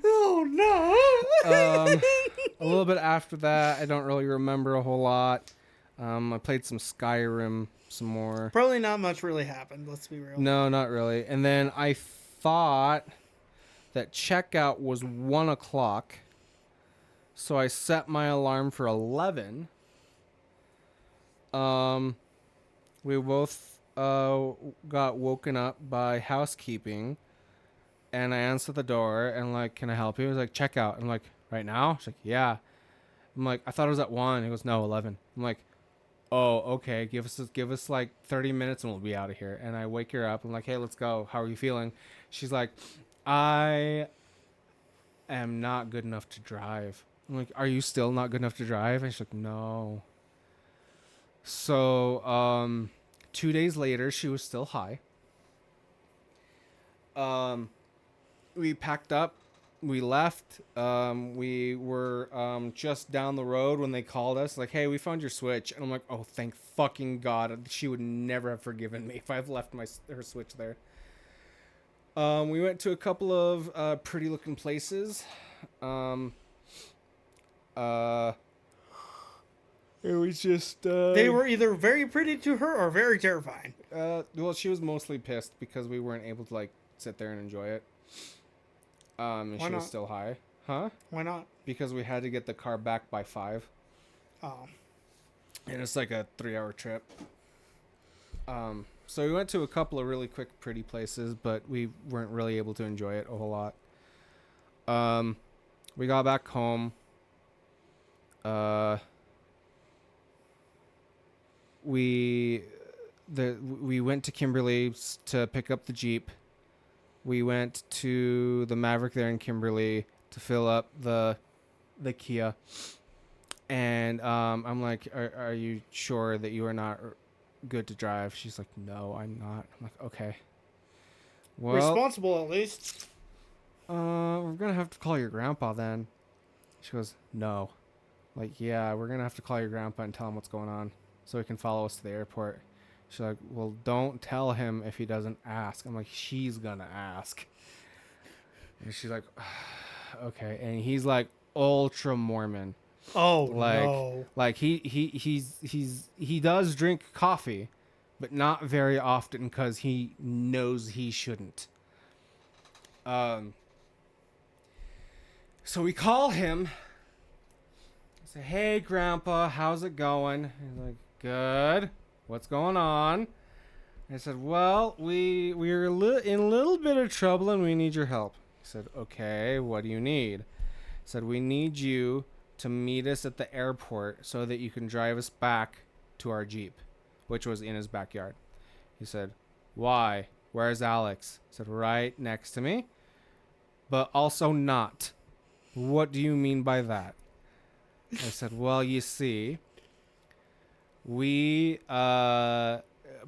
Oh no. A little bit after that, I don't really remember a whole lot. I played some Skyrim some more. Probably not much really happened, let's be real. No, not really. And then I thought that checkout was 1 o'clock. So I set my alarm for 11. We both got woken up by housekeeping. And I answered the door and like, can I help you? He was like, checkout. I'm like, right now? She's like, yeah. I'm like, I thought it was at 1. He goes, no, 11. I'm like, oh, okay. Give us like 30 minutes and we'll be out of here. And I wake her up. I'm like, hey, let's go. How are you feeling? She's like, I am not good enough to drive. I'm like, are you still not good enough to drive? And she's like, no. So 2 days later, she was still high. We packed up. We left. We were just down the road when they called us. Like, hey, we found your Switch. And I'm like, oh, thank fucking God. She would never have forgiven me if I've left her Switch there. We went to a couple of pretty looking places. It was just... they were either very pretty to her or very terrifying. Well, she was mostly pissed because we weren't able to, like, sit there and enjoy it. And Why she was not? still high. Huh? Why not? Because we had to get the car back by 5. Oh. And it's like a 3-hour trip. So we went to a couple of really quick, pretty places, but we weren't really able to enjoy it a whole lot. We got back home. We went to Kimberly to pick up the Jeep. We went to the Maverick there in Kimberly to fill up the Kia. And I'm like, are you sure that you are not good to drive? She's like, no, I'm not. I'm like, okay. Well, Responsible, at least. we're gonna have to call your grandpa then. She goes, no. Like, yeah, we're gonna have to call your grandpa and tell him what's going on so he can follow us to the airport. She's like, well, don't tell him if he doesn't ask. I'm like, she's gonna ask. And she's like, okay. And he's like ultra Mormon. Oh, Like, no. like he does drink coffee, but not very often because he knows he shouldn't. So we call him. I say, hey, Grandpa, how's it going? He's like, good. What's going on? I said, well, we're in a little bit of trouble and we need your help. He said, okay, what do you need? I said, we need you to meet us at the airport so that you can drive us back to our Jeep, which was in his backyard. He said, why? Where's Alex? I said, right next to me, but also not. What do you mean by that? I said, well, you see, we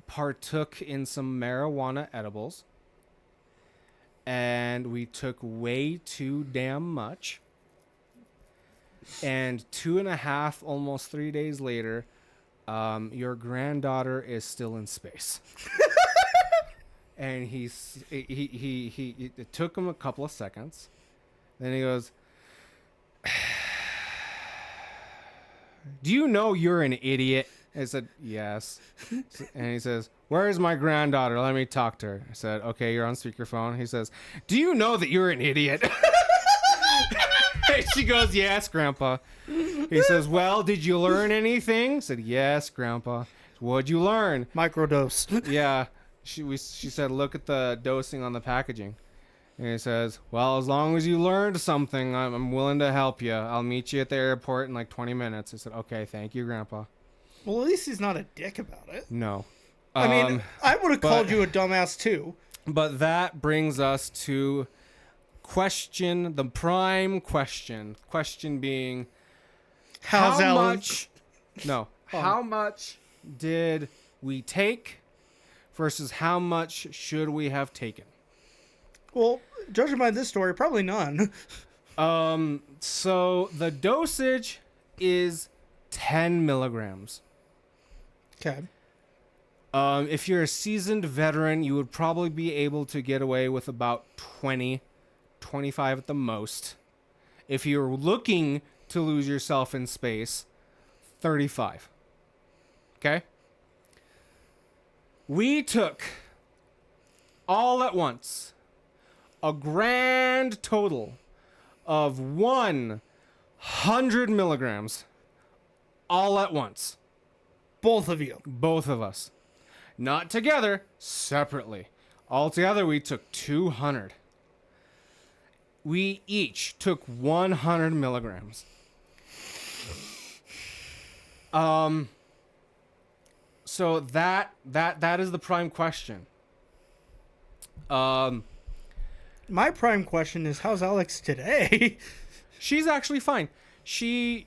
partook in some marijuana edibles, and we took way too damn much. And 2.5, almost 3 days later, your granddaughter is still in space. And it took him a couple of seconds. Then he goes, do you know you're an idiot? I said, yes. And he says, where is my granddaughter? Let me talk to her. I said, okay, you're on speakerphone. He says, do you know that you're an idiot? She goes, yes, Grandpa. He says, well, did you learn anything? I said, yes, Grandpa. What'd you learn? Microdose. Yeah. She said, look at the dosing on the packaging. And he says, well, as long as you learned something, I'm willing to help you. I'll meet you at the airport in like 20 minutes. I said, okay, thank you, Grandpa. Well, at least he's not a dick about it. No. I mean, I would have called you a dumbass too. But that brings us to the prime question. Question being, How's how Alex? much? No. How much did we take versus how much should we have taken? Well, judging by this story, probably none. So the dosage is 10 milligrams. Okay. If you're a seasoned veteran, you would probably be able to get away with about 20, 25 at the most. If you're looking to lose yourself in space, 35. Okay? We took, all at once, a grand total of 100 milligrams, all at once. Both of you. Both of us. Not together, separately. Altogether, we took 200. We each took 100 milligrams. So that is the prime question. My prime question is, how's Alex today? She's actually fine. She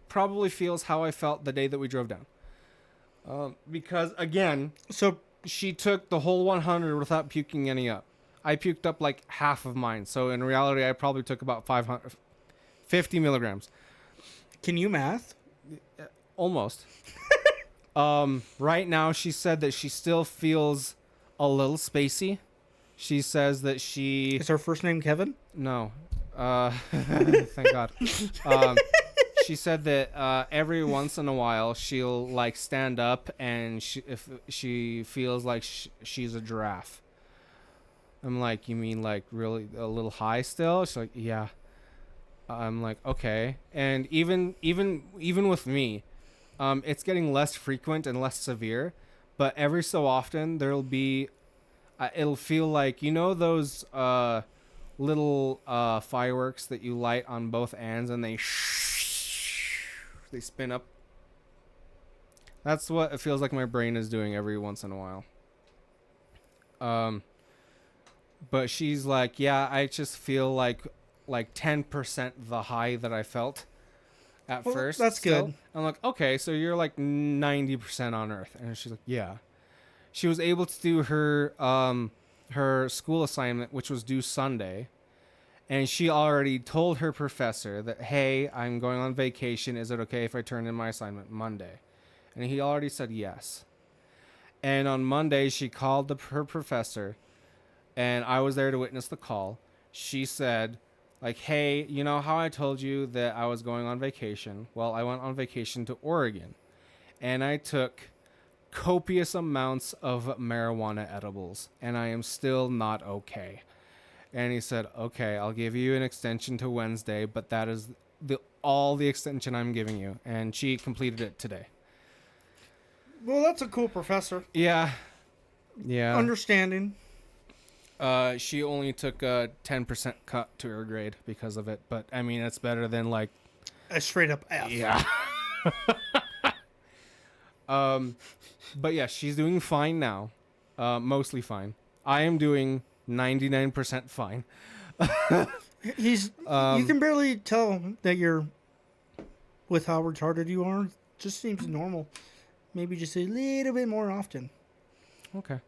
probably feels how I felt the day that we drove down. Because again, So, she took the whole 100 without puking any up. I puked up like half of mine. So in reality, I probably took about 50 milligrams. can you math? Almost. Right now, she said that she still feels a little spacey. She says that she... Is her first name Kevin? No. Thank God. She said that every once in a while she'll like stand up and if she feels like she's a giraffe. I'm like, you mean like really a little high still? She's like, yeah. I'm like, okay. And even with me, it's getting less frequent and less severe, but every so often there'll be, it'll feel like, you know, those little fireworks that you light on both ends and they spin up. That's what it feels like my brain is doing every once in a while. But she's like, yeah, I just feel like 10% the high that I felt. at Well, first. that's still. good. I'm like, okay, so you're like 90% on Earth. And she's like, yeah. She was able to do her school assignment, which was due Sunday. And she already told her professor that, hey, I'm going on vacation. Is it okay if I turn in my assignment Monday? And he already said yes. And on Monday, she called her professor, and I was there to witness the call. She said, like, hey, you know how I told you that I was going on vacation? Well, I went on vacation to Oregon, and I took copious amounts of marijuana edibles, and I am still not okay. And he said, okay, I'll give you an extension to Wednesday, but that is all the extension I'm giving you. And she completed it today. Well, that's a cool professor. Yeah. Yeah. Understanding. She only took a 10% cut to her grade because of it. But, I mean, it's better than, like... A straight up F. Yeah. But, yeah, she's doing fine now. Mostly fine. I am doing 99% fine. You can barely tell that you're... With how retarded you are. Just seems normal. Maybe just a little bit more often. Okay.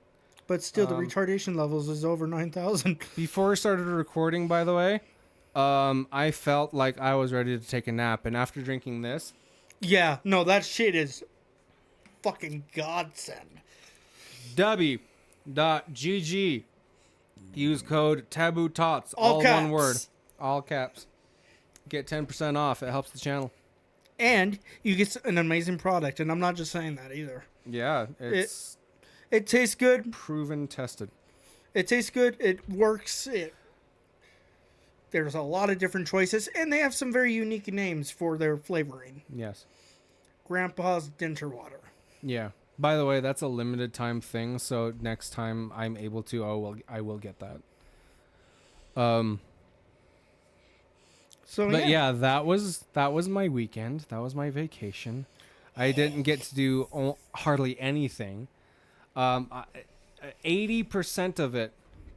But still, the retardation levels is over 9,000. Before we started recording, by the way, I felt like I was ready to take a nap. And after drinking this... Yeah, no, that shit is fucking godsend. W.GG. Use code Taboo Tots. All caps. one word. All caps. Get 10% off. It helps the channel. And you get an amazing product. And I'm not just saying that either. Yeah, it's It tastes good. proven, tested. It tastes good. It works. There's a lot of different choices. And they have some very unique names for their flavoring. Yes. Grandpa's Dinter Water. Yeah. By the way, that's a limited time thing, so next time I'm able to, I will get that. So But yeah, that was my weekend. That was my vacation. I didn't get to do hardly anything. 80% of it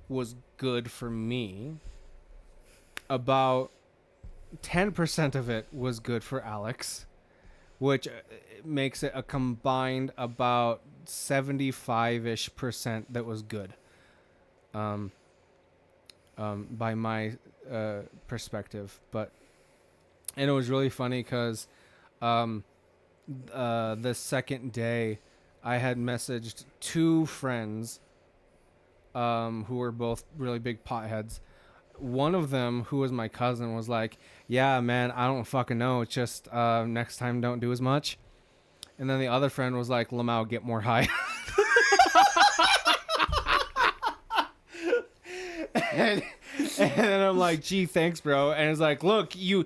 was good for me. About 10% of it was good for Alex, which makes it a combined about 75-ish% that was good. By my perspective, and it was really funny because the second day I had messaged two friends who were both really big potheads. One of them, who was my cousin, was like, yeah, man, I don't fucking know. It's just next time don't do as much. And then the other friend was like, Lamau, get more high. and I'm like, gee, thanks, bro. And it's like, look, you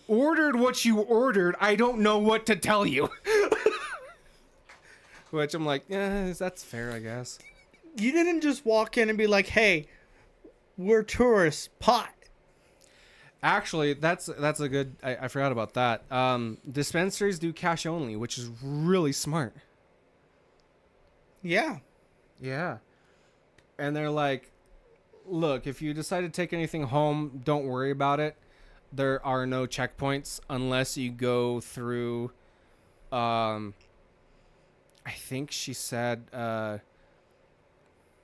ordered what you ordered. I don't know what to tell you. Which I'm like, yeah, that's fair, I guess. You didn't just walk in and be like, hey, we're tourists, pot. Actually, that's a good... I forgot about that. Dispensaries do cash only, which is really smart. Yeah. Yeah. And they're like, look, if you decide to take anything home, don't worry about it. There are no checkpoints unless you go through... I think she said...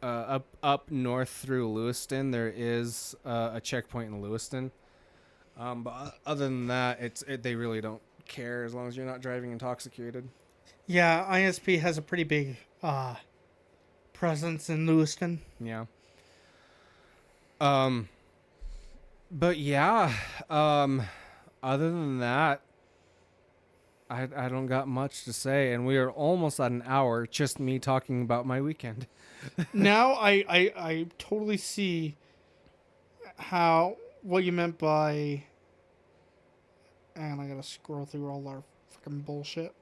up north through Lewiston, there is a checkpoint in Lewiston. But other than that, they really don't care as long as you're not driving intoxicated. Yeah, ISP has a pretty big presence in Lewiston. Yeah. But yeah, other than that, I don't got much to say, and we are almost at an hour, just me talking about my weekend. Now I totally see what you meant by, and I gotta scroll through all our fucking bullshit.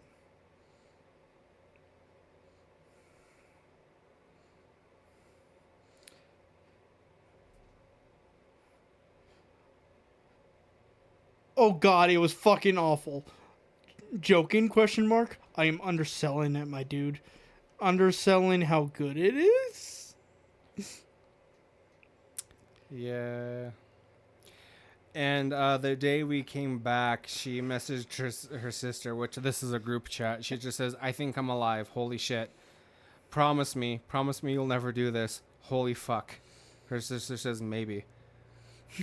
Oh god, it was fucking awful. Joking, question mark? I am underselling it, my dude. Underselling how good it is? Yeah. And the day we came back, she messaged her sister, which this is a group chat. She just says, "I think I'm alive. Holy shit. Promise me you'll never do this. Holy fuck." Her sister says, "Maybe."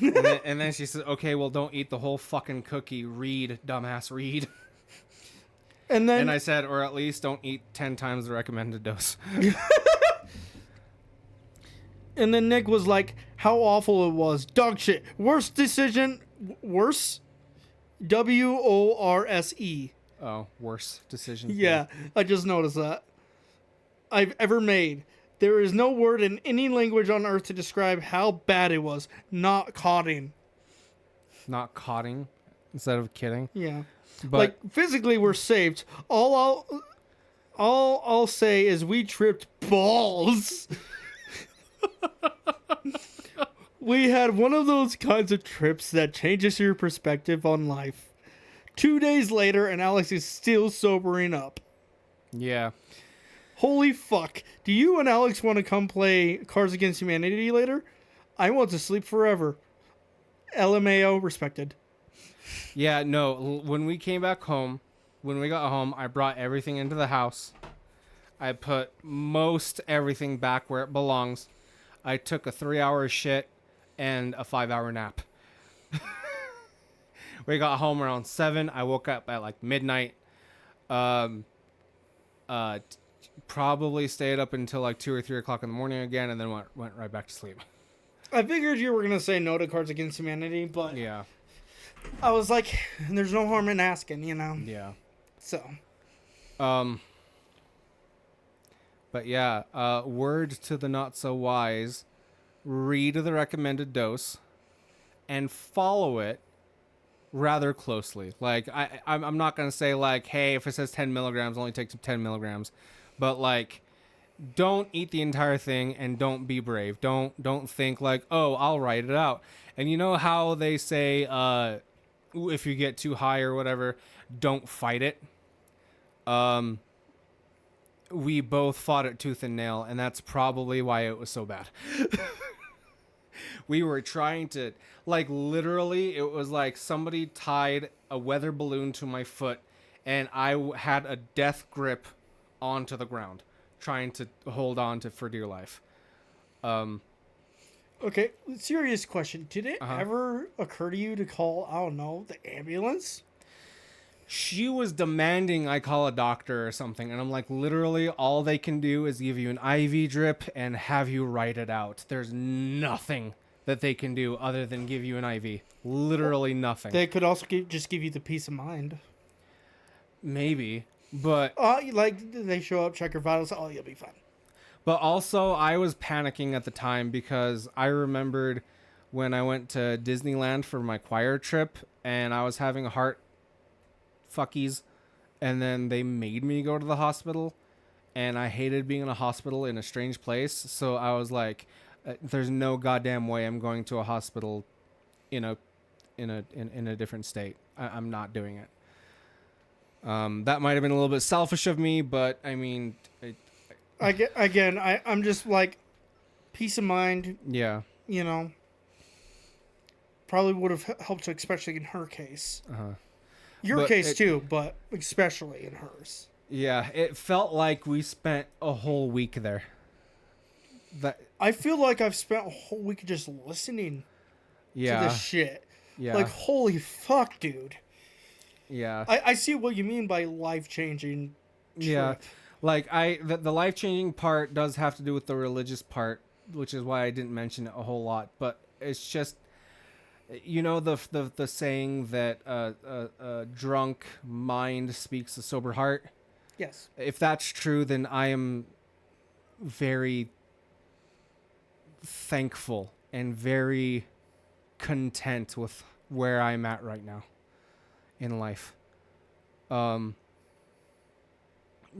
And then she says, "Okay, well, don't eat the whole fucking cookie. Read, dumbass, read." And then And I said, or at least don't eat 10 times the recommended dose. and then Nick was like, how awful it was. Dog shit. Worst decision. Worse? WORSE. Oh, worse decision. Yeah, I just noticed that. I've ever made. There is no word in any language on earth to describe how bad it was. Not cotting. Not cotting instead of kidding. Yeah. But Like, physically, we're saved. All I'll say is we tripped balls. We had one of those kinds of trips that changes your perspective on life. 2 days later, and Alex is still sobering up. yeah. Holy fuck. Do you and Alex want to come play Cards Against Humanity later? I want to sleep forever. LMAO respected. Yeah, no, when we came back home, when we got home, I brought everything into the house. I put most everything back where it belongs. I took a 3-hour shit and a 5-hour nap. We got home around 7. I woke up at like midnight. Probably stayed up until like 2 or 3 o'clock in the morning again, and then went right back to sleep. I figured you were going to say no to Cards Against Humanity, but Yeah. I was like, there's no harm in asking, you know? Yeah. So. But yeah, word to the not so wise, read the recommended dose and follow it rather closely. Like I'm not going to say like, hey, if it says 10 milligrams, only take 10 milligrams, but like, don't eat the entire thing and don't be brave. Don't think like, oh, I'll write it out. And you know how they say, if you get too high or whatever, don't fight it. We both fought it tooth and nail, and that's probably why it was so bad. We were trying to, like, literally, it was like somebody tied a weather balloon to my foot, and I had a death grip onto the ground, trying to hold on to for dear life. Okay, serious question. Did it ever occur to you to call, I don't know, the ambulance? She was demanding I call a doctor or something, and I'm like, literally, all they can do is give you an IV drip and have you write it out. There's nothing that they can do other than give you an IV. Literally nothing. They could also just give you the peace of mind. Maybe, but Like, they show up, check your vitals, oh, you'll be fine. But also, I was panicking at the time because I remembered when I went to Disneyland for my choir trip and I was having heart fuckies, and then they made me go to the hospital, and I hated being in a hospital in a strange place. So I was like, "There's no goddamn way I'm going to a hospital in a different state. I'm not doing it." That might have been a little bit selfish of me, but I mean. I'm just like, peace of mind, Yeah. you know, probably would have helped, especially in her case. Your case too, but especially in hers. Yeah, it felt like we spent a whole week there. I feel like I've spent a whole week just listening to this shit. Yeah. Like, holy fuck, dude. Yeah. I see what you mean by life-changing trip. Yeah. Like, the life-changing part does have to do with the religious part, which is why I didn't mention it a whole lot. But it's just, you know, the saying that a drunk mind speaks a sober heart? Yes. If that's true, then I am very thankful and very content with where I'm at right now in life.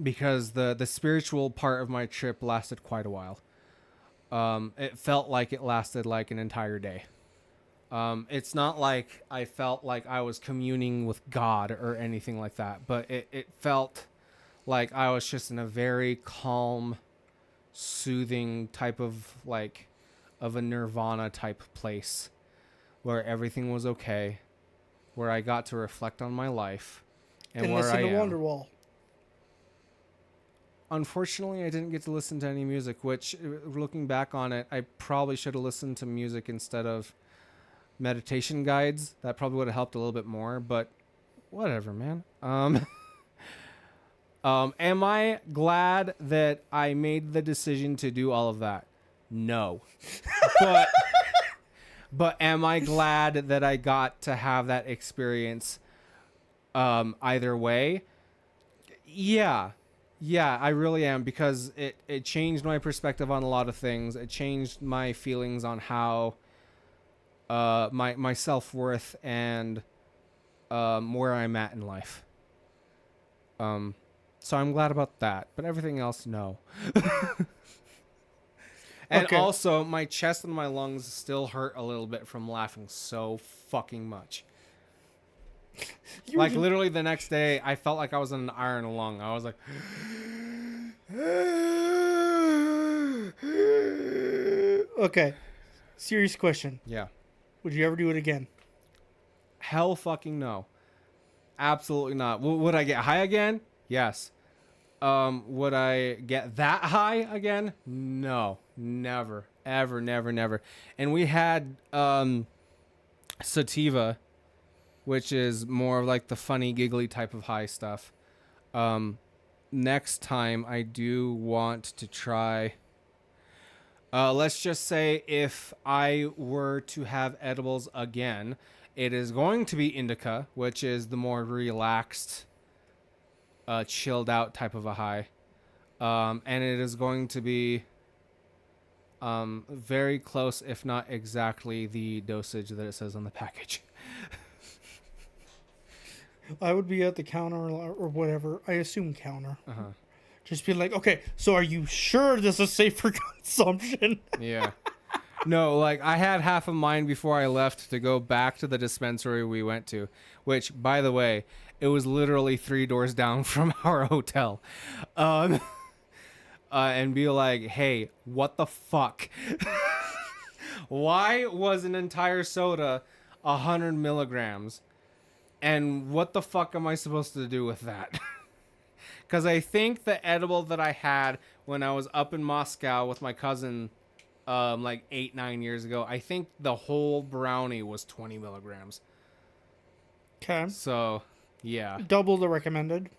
Because the spiritual part of my trip lasted quite a while. It felt like it lasted like an entire day. It's not like I felt like I was communing with God or anything like that, but it felt like I was just in a very calm, soothing type of, like, of a nirvana type place. where everything was okay, where I got to reflect on my life, and where listen I to am. Wonderwall. Unfortunately, I didn't get to listen to any music, which, looking back on it, I probably should have listened to music instead of meditation guides. That probably would have helped a little bit more, but whatever, man. Am I glad that I made the decision to do all of that? No. But but am I glad that I got to have that experience either way? Yeah. Yeah, I really am, because it changed my perspective on a lot of things. It changed my feelings on how my self-worth and where I'm at in life. So I'm glad about that, but everything else, no. And Okay. also, my chest and my lungs still hurt a little bit from laughing so fucking much. Like, literally the next day, I felt like I was in an iron lung. I was like... Okay. Serious question. Yeah. Would you ever do it again? Hell fucking no. Absolutely not. Would I get high again? Yes. Would I get that high again? No. Never. Ever, never, never. And we had sativa, which is more of like the funny, giggly type of high stuff. Next time I do want to try... let's just say if I were to have edibles again, it is going to be indica, which is the more relaxed, chilled out type of a high. And it is going to be very close, if not exactly, the dosage that it says on the package. I would be at the counter or whatever. I assume counter. Uh-huh. Just be like, okay, so are you sure this is safe for consumption? Yeah. No, like, I had half of mine before I left to go back to the dispensary we went to, which, by the way, it was literally 3 doors down from our hotel. And be like, hey, what the fuck? Why was an entire soda 100 milligrams? And what the fuck am I supposed to do with that? Because I think the edible that I had when I was up in Moscow with my cousin like 8-9 years ago, I think the whole brownie was 20 milligrams. Okay. So, yeah. Double the recommended.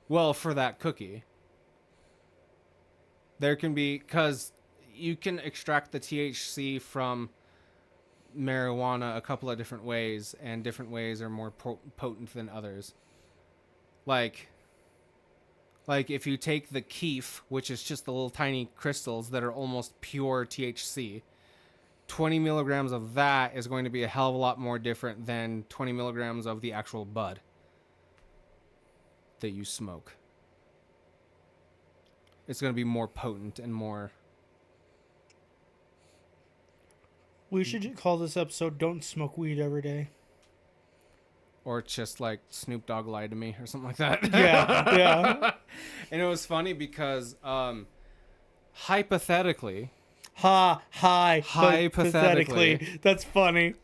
Well, for that cookie. There can be... Because you can extract the THC from marijuana a couple of different ways, and different ways are more potent than others. Like if you take the keef, which is just the little tiny crystals that are almost pure THC, 20 milligrams of that is going to be a hell of a lot more different than 20 milligrams of the actual bud that you smoke. It's going to be more potent and more... We should call this episode "Don't Smoke Weed Every Day." Or just like Snoop Dogg lied to me or something like that. Yeah. And it was funny because hypothetically, hypothetically, that's funny.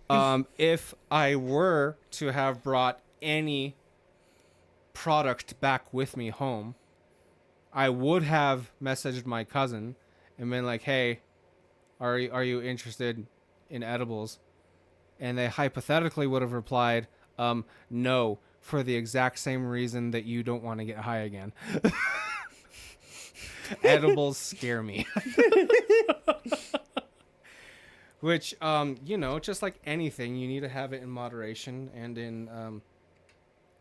if I were to have brought any product back with me home, I would have messaged my cousin and been like, hey, are you interested in edibles? And they hypothetically would have replied, no, for the exact same reason that you don't want to get high again. Edibles scare me. Which, just like anything, you need to have it in moderation and in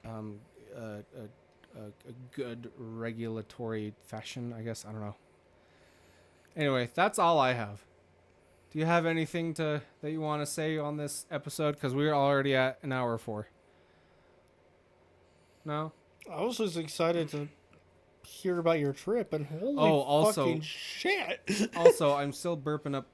a good regulatory fashion, I guess. I don't know. Anyway, that's all I have. Do you have anything that you want to say on this episode? Because we're already at an hour 4. No? I was just excited to hear about your trip, and holy fucking shit. Also, I'm still burping up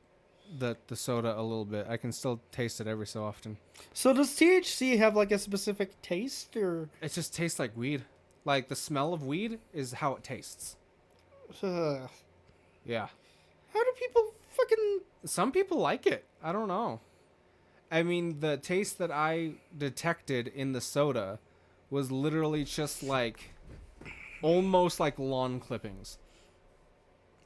the soda a little bit. I can still taste it every so often. So does THC have like a specific taste, or? It just tastes like weed. Like, the smell of weed is how it tastes. Yeah. How do people fucking... Some people like it. I don't know. I mean, the taste that I detected in the soda was literally just like almost like lawn clippings.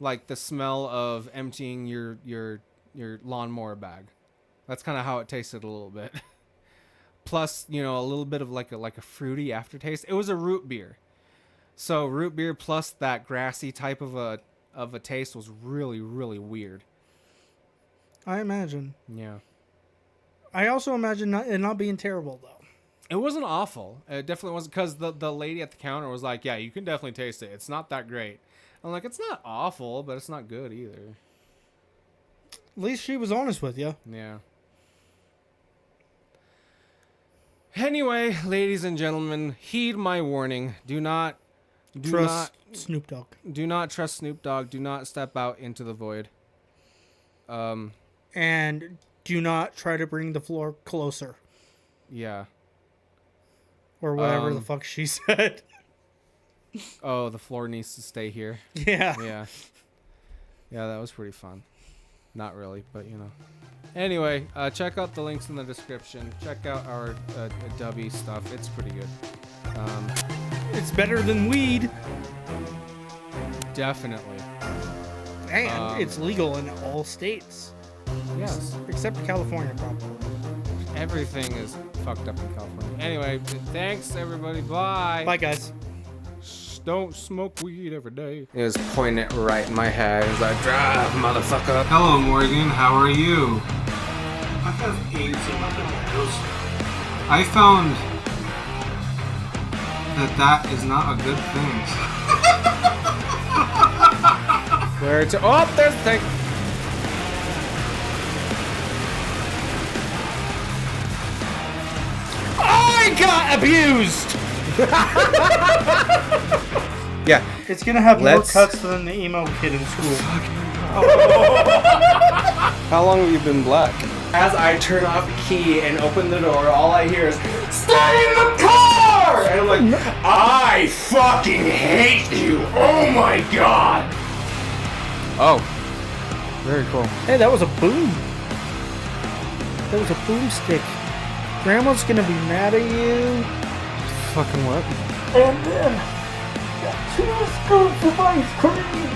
Like the smell of emptying your lawnmower bag. That's kind of how it tasted a little bit. Plus, you know, a little bit of like a fruity aftertaste. It was a root beer. So root beer plus that grassy type of a taste was really, really weird. I imagine. Yeah. I also imagine it not being terrible, though. It wasn't awful. It definitely wasn't, because the lady at the counter was like, yeah, you can definitely taste it. It's not that great. I'm like, it's not awful, but it's not good either. At least she was honest with you. Yeah. Anyway, ladies and gentlemen, heed my warning. Do not Trust Snoop Dogg. Do not trust Snoop Dogg. Do not step out into the void. And do not try to bring the floor closer. Yeah. Or whatever the fuck she said. Oh, the floor needs to stay here. Yeah. Yeah. Yeah, that was pretty fun. Not really, but you know. Anyway, check out the links in the description. Check out our Dubby stuff. It's pretty good. It's better than weed. Definitely. And it's legal in all states. Yes. Except California, probably. Everything is fucked up in California. Anyway, thanks everybody. Bye. Bye, guys. Don't smoke weed every day. It was pointing it right in my head. It was like, drive, motherfucker. Hello, Morgan. How are you? I have AIDS in my nose. I found that is not a good thing. Where to? Oh, there's the thing. I got abused! Yeah. It's gonna have more cuts than the emo kid in school. How long have you been black? As I turn off the key and open the door, all I hear is, "Stay in the car!" And I'm like, I fucking hate you! Oh my god! Oh. Very cool. Hey, that was a boom. That was a boomstick. Grandma's gonna be mad at you. Fucking what? And then, got 2 scoops of ice cream.